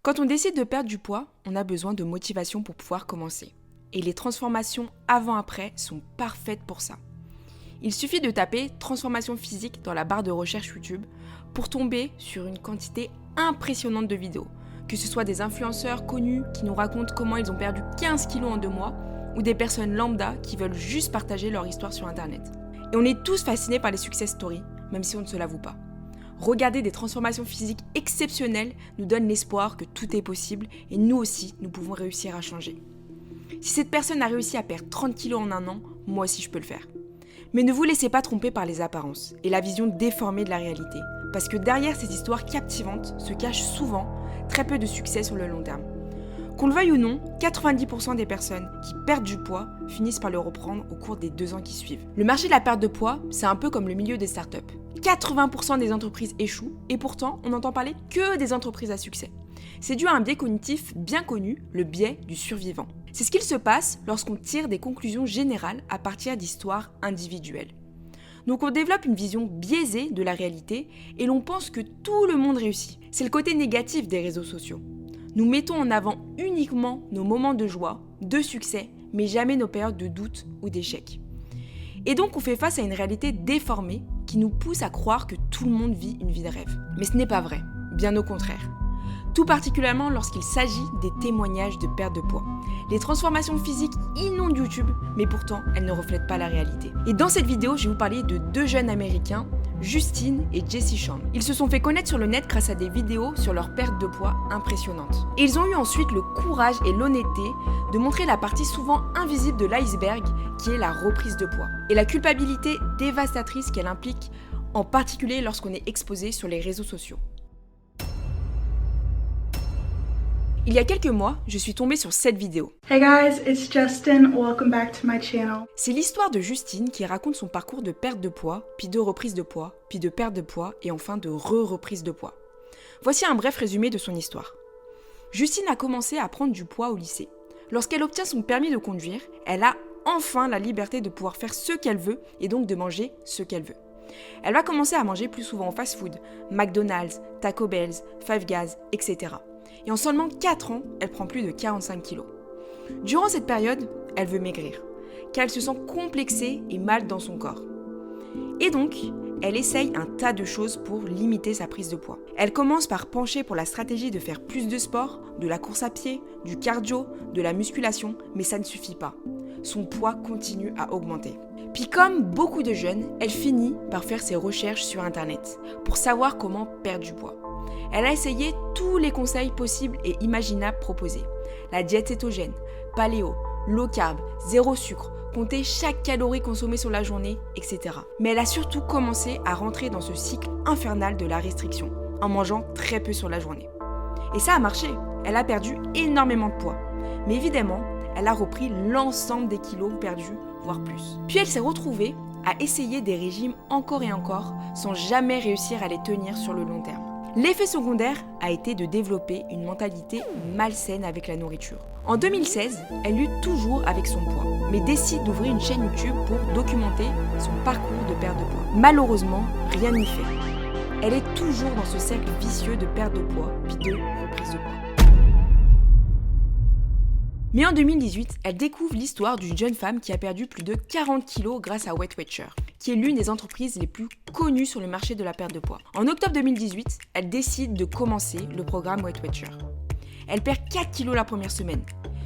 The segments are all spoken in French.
Quand on décide de perdre du poids, on a besoin de motivation pour pouvoir commencer. Et les transformations avant-après sont parfaites pour ça. Il suffit de taper transformation physique dans la barre de recherche YouTube pour tomber sur une quantité impressionnante de vidéos, que ce soit des influenceurs connus qui nous racontent comment ils ont perdu 15 kilos en 2 mois, ou des personnes lambda qui veulent juste partager leur histoire sur internet. Et on est tous fascinés par les success stories, même si on ne se l'avoue pas. Regarder des transformations physiques exceptionnelles nous donne l'espoir que tout est possible et nous aussi, nous pouvons réussir à changer. Si cette personne a réussi à perdre 30 kilos en 1 an, moi aussi je peux le faire. Mais ne vous laissez pas tromper par les apparences et la vision déformée de la réalité, parce que derrière ces histoires captivantes se cachent souvent très peu de succès sur le long terme. Qu'on le veuille ou non, 90% des personnes qui perdent du poids finissent par le reprendre au cours des 2 ans qui suivent. Le marché de la perte de poids, c'est un peu comme le milieu des startups. 80% des entreprises échouent et pourtant, on n'entend parler que des entreprises à succès. C'est dû à un biais cognitif bien connu, le biais du survivant. C'est ce qu'il se passe lorsqu'on tire des conclusions générales à partir d'histoires individuelles. Donc on développe une vision biaisée de la réalité et l'on pense que tout le monde réussit. C'est le côté négatif des réseaux sociaux. Nous mettons en avant uniquement nos moments de joie, de succès, mais jamais nos périodes de doute ou d'échec. Et donc on fait face à une réalité déformée qui nous pousse à croire que tout le monde vit une vie de rêve. Mais ce n'est pas vrai, bien au contraire. Tout particulièrement lorsqu'il s'agit des témoignages de perte de poids. Les transformations physiques inondent YouTube, mais pourtant elles ne reflètent pas la réalité. Et dans cette vidéo, je vais vous parler de 2 jeunes américains, Justine et Jessie Sham. Ils se sont fait connaître sur le net grâce à des vidéos sur leur perte de poids impressionnante. Et ils ont eu ensuite le courage et l'honnêteté de montrer la partie souvent invisible de l'iceberg qui est la reprise de poids. Et la culpabilité dévastatrice qu'elle implique, en particulier lorsqu'on est exposé sur les réseaux sociaux. Il y a quelques mois, je suis tombée sur cette vidéo. Hey guys, it's Justin. Welcome back to my channel. C'est l'histoire de Justine qui raconte son parcours de perte de poids, puis de reprise de poids, puis de perte de poids et enfin de reprise de poids. Voici un bref résumé de son histoire. Justine a commencé à prendre du poids au lycée. Lorsqu'elle obtient son permis de conduire, elle a enfin la liberté de pouvoir faire ce qu'elle veut et donc de manger ce qu'elle veut. Elle va commencer à manger plus souvent au fast-food, McDonald's, Taco Bell, Five Guys, etc. Et en seulement 4 ans, elle prend plus de 45 kilos. Durant cette période, elle veut maigrir, car elle se sent complexée et mal dans son corps. Et donc, elle essaye un tas de choses pour limiter sa prise de poids. Elle commence par pencher pour la stratégie de faire plus de sport, de la course à pied, du cardio, de la musculation, mais ça ne suffit pas. Son poids continue à augmenter. Puis comme beaucoup de jeunes, elle finit par faire ses recherches sur internet pour savoir comment perdre du poids. Elle a essayé tous les conseils possibles et imaginables proposés. La diète cétogène, paléo, low carb, zéro sucre, compter chaque calorie consommée sur la journée, etc. Mais elle a surtout commencé à rentrer dans ce cycle infernal de la restriction, en mangeant très peu sur la journée. Et ça a marché, elle a perdu énormément de poids. Mais évidemment, elle a repris l'ensemble des kilos perdus, voire plus. Puis elle s'est retrouvée à essayer des régimes encore et encore, sans jamais réussir à les tenir sur le long terme. L'effet secondaire a été de développer une mentalité malsaine avec la nourriture. En 2016, elle lutte toujours avec son poids, mais décide d'ouvrir une chaîne YouTube pour documenter son parcours de perte de poids. Malheureusement, rien n'y fait. Elle est toujours dans ce cercle vicieux de perte de poids, puis de reprise de poids. Mais en 2018, elle découvre l'histoire d'une jeune femme qui a perdu plus de 40 kilos grâce à Weight Watchers, qui est l'une des entreprises les plus connues sur le marché de la perte de poids. En octobre 2018, elle décide de commencer le programme Weight Watchers. Elle perd 4 kilos la première semaine,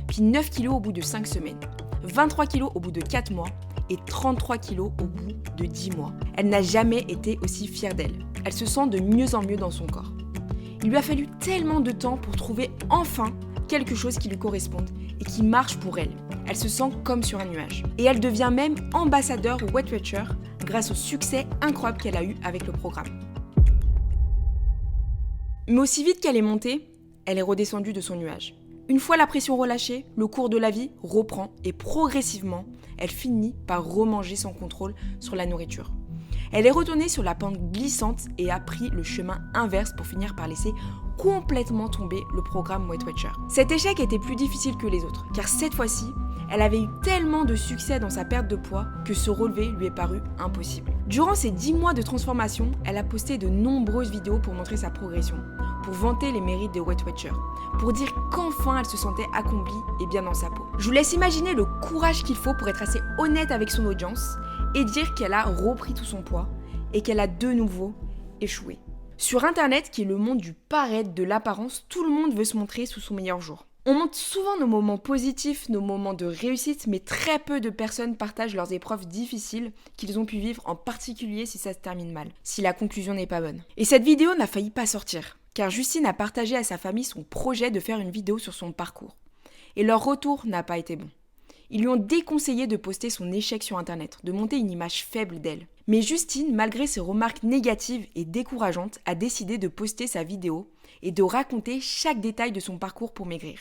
puis 9 kilos au bout de 5 semaines, 23 kilos au bout de 4 mois et 33 kilos au bout de 10 mois. Elle n'a jamais été aussi fière d'elle. Elle se sent de mieux en mieux dans son corps. Il lui a fallu tellement de temps pour trouver enfin quelque chose qui lui corresponde et qui marche pour elle. Elle se sent comme sur un nuage. Et elle devient même ambassadeur au Weight Watchers grâce au succès incroyable qu'elle a eu avec le programme. Mais aussi vite qu'elle est montée, elle est redescendue de son nuage. Une fois la pression relâchée, le cours de la vie reprend et progressivement, elle finit par remanger son contrôle sur la nourriture. Elle est retournée sur la pente glissante et a pris le chemin inverse pour finir par laisser complètement tomber le programme Weight Watchers. Cet échec était plus difficile que les autres, car cette fois-ci, elle avait eu tellement de succès dans sa perte de poids que se relever lui est paru impossible. Durant ces 10 mois de transformation, elle a posté de nombreuses vidéos pour montrer sa progression, pour vanter les mérites de Weight Watchers, pour dire qu'enfin elle se sentait accomplie et bien dans sa peau. Je vous laisse imaginer le courage qu'il faut pour être assez honnête avec son audience et dire qu'elle a repris tout son poids et qu'elle a de nouveau échoué. Sur internet, qui est le monde du paraître, de l'apparence, tout le monde veut se montrer sous son meilleur jour. On montre souvent nos moments positifs, nos moments de réussite, mais très peu de personnes partagent leurs épreuves difficiles qu'ils ont pu vivre, en particulier si ça se termine mal, si la conclusion n'est pas bonne. Et cette vidéo n'a failli pas sortir, car Justine a partagé à sa famille son projet de faire une vidéo sur son parcours. Et leur retour n'a pas été bon. Ils lui ont déconseillé de poster son échec sur internet, de monter une image faible d'elle. Mais Justine, malgré ses remarques négatives et décourageantes, a décidé de poster sa vidéo et de raconter chaque détail de son parcours pour maigrir.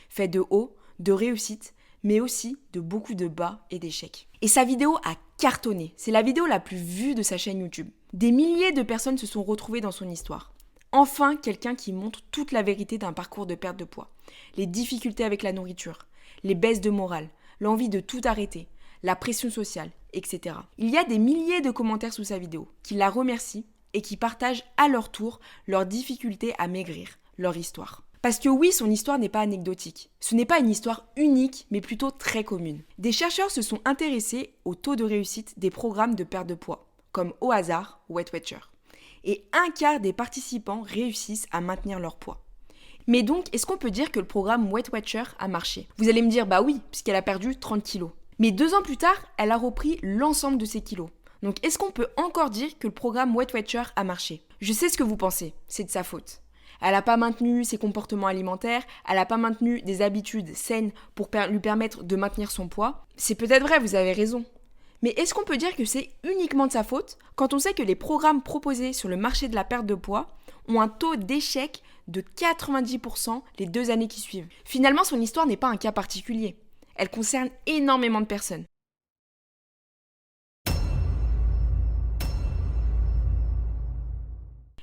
Fait de hauts, de réussites, mais aussi de beaucoup de bas et d'échecs. Et sa vidéo a cartonné. C'est la vidéo la plus vue de sa chaîne YouTube. Des milliers de personnes se sont retrouvées dans son histoire. Enfin, quelqu'un qui montre toute la vérité d'un parcours de perte de poids. Les difficultés avec la nourriture, les baisses de morale, l'envie de tout arrêter, la pression sociale, etc. Il y a des milliers de commentaires sous sa vidéo qui la remercient et qui partagent à leur tour leurs difficultés à maigrir, leur histoire. Parce que oui, son histoire n'est pas anecdotique. Ce n'est pas une histoire unique, mais plutôt très commune. Des chercheurs se sont intéressés au taux de réussite des programmes de perte de poids, comme au hasard Weight Watchers. Et 1/4 des participants réussissent à maintenir leur poids. Mais donc, est-ce qu'on peut dire que le programme Weight Watchers a marché ? Vous allez me dire, bah oui, puisqu'elle a perdu 30 kilos. Mais 2 ans plus tard, elle a repris l'ensemble de ses kilos. Donc est-ce qu'on peut encore dire que le programme Weight Watchers a marché ? Je sais ce que vous pensez, c'est de sa faute. Elle n'a pas maintenu ses comportements alimentaires, elle n'a pas maintenu des habitudes saines pour lui permettre de maintenir son poids. C'est peut-être vrai, vous avez raison. Mais est-ce qu'on peut dire que c'est uniquement de sa faute quand on sait que les programmes proposés sur le marché de la perte de poids ont un taux d'échec de 90% les 2 années qui suivent ? Finalement, son histoire n'est pas un cas particulier. Elle concerne énormément de personnes.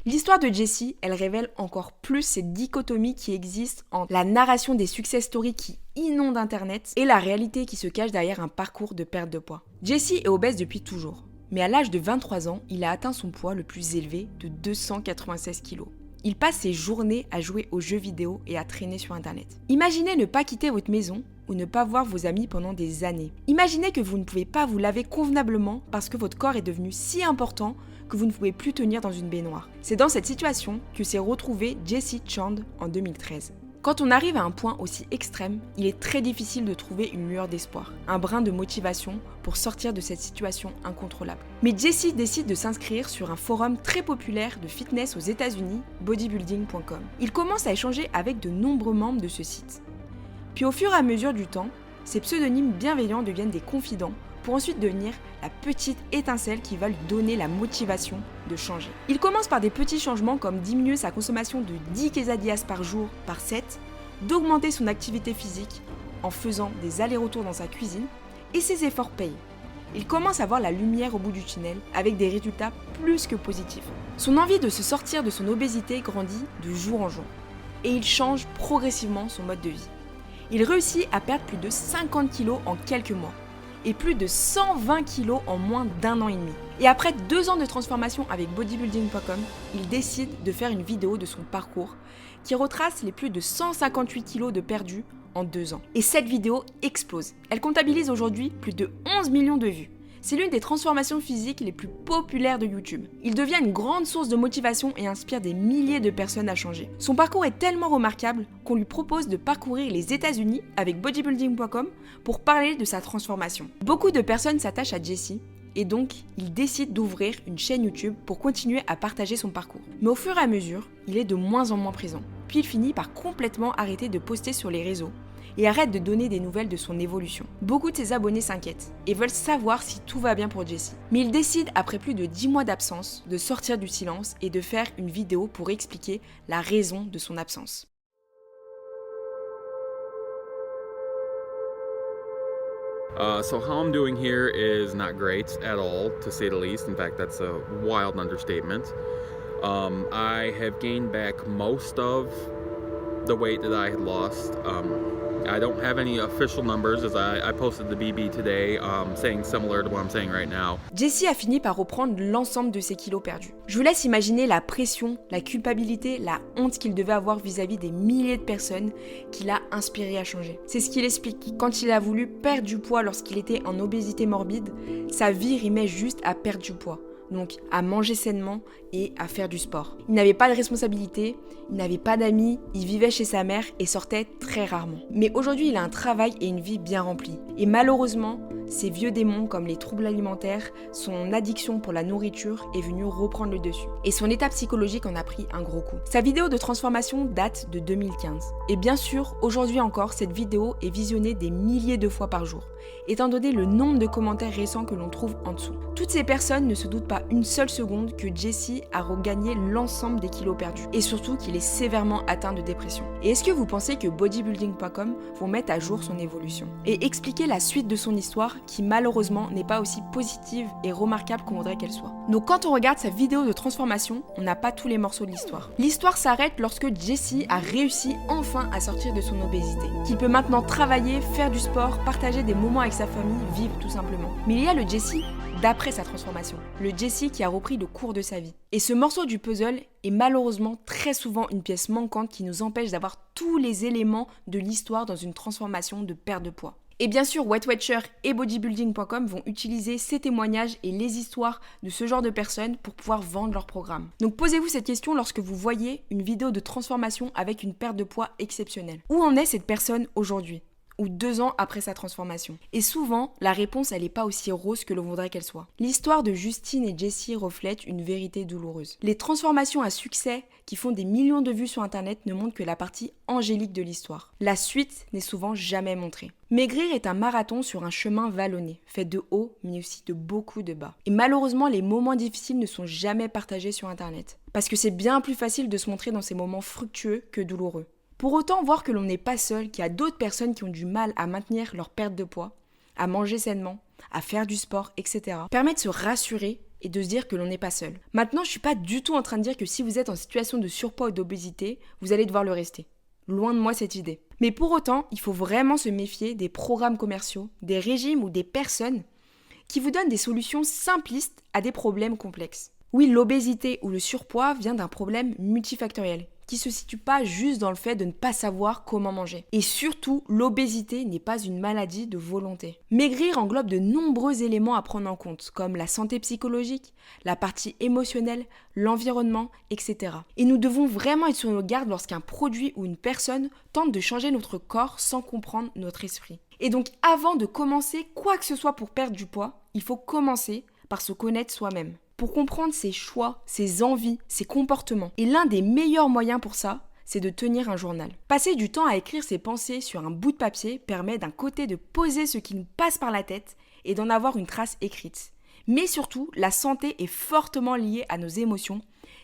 L'histoire de Jessie, elle révèle encore plus cette dichotomie qui existe entre la narration des success stories qui inondent Internet et la réalité qui se cache derrière un parcours de perte de poids. Jessie est obèse depuis toujours, mais à l'âge de 23 ans, il a atteint son poids le plus élevé de 296 kg. Il passe ses journées à jouer aux jeux vidéo et à traîner sur Internet. Imaginez ne pas quitter votre maison ou ne pas voir vos amis pendant des années. Imaginez que vous ne pouvez pas vous laver convenablement parce que votre corps est devenu si important que vous ne pouvez plus tenir dans une baignoire. C'est dans cette situation que s'est retrouvée Jessie Chand en 2013. Quand on arrive à un point aussi extrême, il est très difficile de trouver une lueur d'espoir, un brin de motivation pour sortir de cette situation incontrôlable. Mais Jessie décide de s'inscrire sur un forum très populaire de fitness aux États-Unis, bodybuilding.com. Il commence à échanger avec de nombreux membres de ce site. Puis au fur et à mesure du temps, ces pseudonymes bienveillants deviennent des confidents pour ensuite devenir la petite étincelle qui va lui donner la motivation de changer. Il commence par des petits changements comme diminuer sa consommation de 10 quesadillas par jour par 7, d'augmenter son activité physique en faisant des allers-retours dans sa cuisine, et ses efforts payent. Il commence à voir la lumière au bout du tunnel avec des résultats plus que positifs. Son envie de se sortir de son obésité grandit de jour en jour, et il change progressivement son mode de vie. Il réussit à perdre plus de 50 kilos en quelques mois, et plus de 120 kilos en moins d'1 an et demi. Et après 2 ans de transformation avec bodybuilding.com, il décide de faire une vidéo de son parcours qui retrace les plus de 158 kilos de perdus en 2 ans. Et cette vidéo explose. Elle comptabilise aujourd'hui plus de 11 millions de vues. C'est l'une des transformations physiques les plus populaires de YouTube. Il devient une grande source de motivation et inspire des milliers de personnes à changer. Son parcours est tellement remarquable qu'on lui propose de parcourir les États-Unis avec bodybuilding.com pour parler de sa transformation. Beaucoup de personnes s'attachent à Jessie et donc il décide d'ouvrir une chaîne YouTube pour continuer à partager son parcours. Mais au fur et à mesure, il est de moins en moins présent. Puis il finit par complètement arrêter de poster sur les réseaux et arrête de donner des nouvelles de son évolution. Beaucoup de ses abonnés s'inquiètent et veulent savoir si tout va bien pour Jessie. Mais il décide, après plus de 10 mois d'absence, de sortir du silence et de faire une vidéo pour expliquer la raison de son absence. So how I'm doing here is not great at all, to say the least. In fact, that's a wild understatement. I have gained back most of the weight that I had lost. I don't have any official numbers as I posted the BB today saying similar to what I'm saying right now. Jessie a fini par reprendre l'ensemble de ses kilos perdus. Je vous laisse imaginer la pression, la culpabilité, la honte qu'il devait avoir vis-à-vis des milliers de personnes qui l'a inspiré à changer. C'est ce qu'il explique. Quand il a voulu perdre du poids lorsqu'il était en obésité morbide, sa vie rimait juste à perdre du poids. Donc à manger sainement et à faire du sport. Il n'avait pas de responsabilité, il n'avait pas d'amis, il vivait chez sa mère et sortait très rarement. Mais aujourd'hui, il a un travail et une vie bien remplis. Et malheureusement, ses vieux démons comme les troubles alimentaires, son addiction pour la nourriture est venue reprendre le dessus. Et son état psychologique en a pris un gros coup. Sa vidéo de transformation date de 2015. Et bien sûr, aujourd'hui encore, cette vidéo est visionnée des milliers de fois par jour, étant donné le nombre de commentaires récents que l'on trouve en dessous. Toutes ces personnes ne se doutent pas une seule seconde que Jessie a regagné l'ensemble des kilos perdus et surtout qu'il est sévèrement atteint de dépression. Et est-ce que vous pensez que bodybuilding.com vont mettre à jour son évolution et expliquer la suite de son histoire qui malheureusement n'est pas aussi positive et remarquable qu'on voudrait qu'elle soit? Donc quand on regarde sa vidéo de transformation, on n'a pas tous les morceaux de l'histoire. L'histoire s'arrête lorsque Jessie a réussi enfin à sortir de son obésité, qu'il peut maintenant travailler, faire du sport, partager des moments avec sa famille, vivre tout simplement. Mais il y a le Jessie d'après sa transformation, le Jessie qui a repris le cours de sa vie. Et ce morceau du puzzle est malheureusement très souvent une pièce manquante qui nous empêche d'avoir tous les éléments de l'histoire dans une transformation de perte de poids. Et bien sûr, Weight Watchers et bodybuilding.com vont utiliser ces témoignages et les histoires de ce genre de personnes pour pouvoir vendre leur programme. Donc posez-vous cette question lorsque vous voyez une vidéo de transformation avec une perte de poids exceptionnelle. Où en est cette personne aujourd'hui ? Ou 2 ans après sa transformation. Et souvent, la réponse, elle n'est pas aussi rose que l'on voudrait qu'elle soit. L'histoire de Justine et Jessie reflète une vérité douloureuse. Les transformations à succès qui font des millions de vues sur internet ne montrent que la partie angélique de l'histoire. La suite n'est souvent jamais montrée. Maigrir est un marathon sur un chemin vallonné, fait de hauts mais aussi de beaucoup de bas. Et malheureusement, les moments difficiles ne sont jamais partagés sur internet. Parce que c'est bien plus facile de se montrer dans ces moments fructueux que douloureux. Pour autant, voir que l'on n'est pas seul, qu'il y a d'autres personnes qui ont du mal à maintenir leur perte de poids, à manger sainement, à faire du sport, etc., permet de se rassurer et de se dire que l'on n'est pas seul. Maintenant, je ne suis pas du tout en train de dire que si vous êtes en situation de surpoids ou d'obésité, vous allez devoir le rester. Loin de moi cette idée. Mais pour autant, il faut vraiment se méfier des programmes commerciaux, des régimes ou des personnes qui vous donnent des solutions simplistes à des problèmes complexes. Oui, l'obésité ou le surpoids vient d'un problème multifactoriel qui ne se situe pas juste dans le fait de ne pas savoir comment manger. Et surtout, l'obésité n'est pas une maladie de volonté. Maigrir englobe de nombreux éléments à prendre en compte, comme la santé psychologique, la partie émotionnelle, l'environnement, etc. Et nous devons vraiment être sur nos gardes lorsqu'un produit ou une personne tente de changer notre corps sans comprendre notre esprit. Et donc, avant de commencer quoi que ce soit pour perdre du poids, il faut commencer par se connaître soi-même, pour comprendre ses choix, ses envies, ses comportements. Et l'un des meilleurs moyens pour ça, c'est de tenir un journal. Passer du temps à écrire ses pensées sur un bout de papier permet d'un côté de poser ce qui nous passe par la tête et d'en avoir une trace écrite. Mais surtout, la santé est fortement liée à nos émotions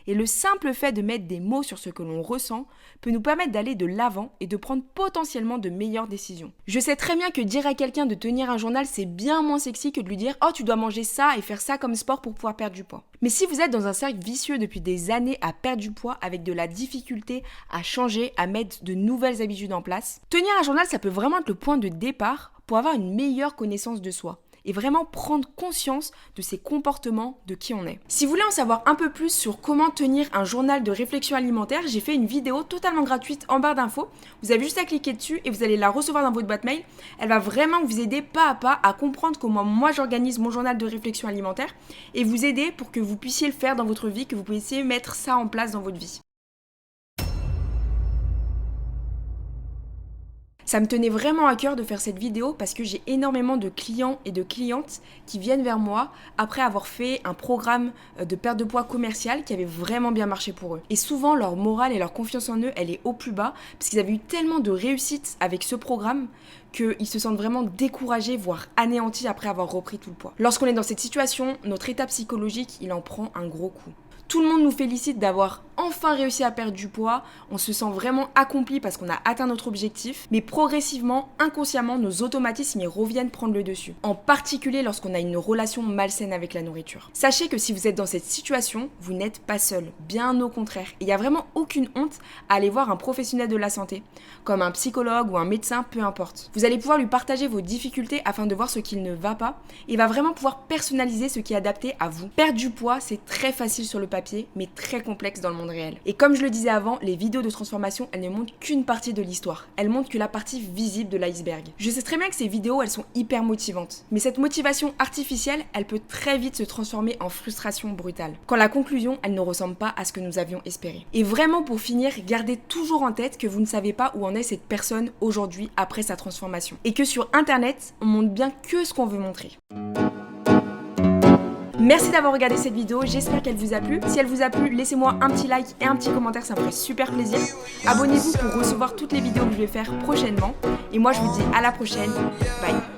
et le simple fait de mettre des mots sur ce que l'on ressent peut nous permettre d'aller de l'avant et de prendre potentiellement de meilleures décisions. Je sais très bien que dire à quelqu'un de tenir un journal, c'est bien moins sexy que de lui dire « Oh, tu dois manger ça et faire ça comme sport pour pouvoir perdre du poids ». Mais si vous êtes dans un cercle vicieux depuis des années à perdre du poids avec de la difficulté à changer, à mettre de nouvelles habitudes en place, tenir un journal, ça peut vraiment être le point de départ pour avoir une meilleure connaissance de soi et vraiment prendre conscience de ses comportements, de qui on est. Si vous voulez en savoir un peu plus sur comment tenir un journal de réflexion alimentaire, j'ai fait une vidéo totalement gratuite en barre d'infos. Vous avez juste à cliquer dessus et vous allez la recevoir dans votre boîte mail. Elle va vraiment vous aider pas à pas à comprendre comment moi j'organise mon journal de réflexion alimentaire et vous aider pour que vous puissiez le faire dans votre vie, que vous puissiez mettre ça en place dans votre vie. Ça me tenait vraiment à cœur de faire cette vidéo parce que j'ai énormément de clients et de clientes qui viennent vers moi après avoir fait un programme de perte de poids commercial qui avait vraiment bien marché pour eux. Et souvent, leur morale et leur confiance en eux, elle est au plus bas parce qu'ils avaient eu tellement de réussite avec ce programme qu'ils se sentent vraiment découragés, voire anéantis après avoir repris tout le poids. Lorsqu'on est dans cette situation, notre état psychologique, il en prend un gros coup. Tout le monde nous félicite d'avoir enfin réussi à perdre du poids, on se sent vraiment accompli parce qu'on a atteint notre objectif, mais progressivement, inconsciemment, nos automatismes y reviennent prendre le dessus, en particulier lorsqu'on a une relation malsaine avec la nourriture. Sachez que si vous êtes dans cette situation, vous n'êtes pas seul, bien au contraire. Il n'y a vraiment aucune honte à aller voir un professionnel de la santé, comme un psychologue ou un médecin, peu importe. Vous allez pouvoir lui partager vos difficultés afin de voir ce qu'il ne va pas, et va vraiment pouvoir personnaliser ce qui est adapté à vous. Perdre du poids, c'est très facile sur le papier, mais très complexe dans le monde réel. Et comme je le disais avant, les vidéos de transformation, elles ne montrent qu'une partie de l'histoire. Elles montrent que la partie visible de l'iceberg. Je sais très bien que ces vidéos, elles sont hyper motivantes. Mais cette motivation artificielle, elle peut très vite se transformer en frustration brutale. Quand la conclusion, elle ne ressemble pas à ce que nous avions espéré. Et vraiment, pour finir, gardez toujours en tête que vous ne savez pas où en est cette personne aujourd'hui après sa transformation. Et que sur Internet, on montre bien que ce qu'on veut montrer. Merci d'avoir regardé cette vidéo, j'espère qu'elle vous a plu. Si elle vous a plu, laissez-moi un petit like et un petit commentaire, ça me ferait super plaisir. Abonnez-vous pour recevoir toutes les vidéos que je vais faire prochainement. Et moi je vous dis à la prochaine, bye.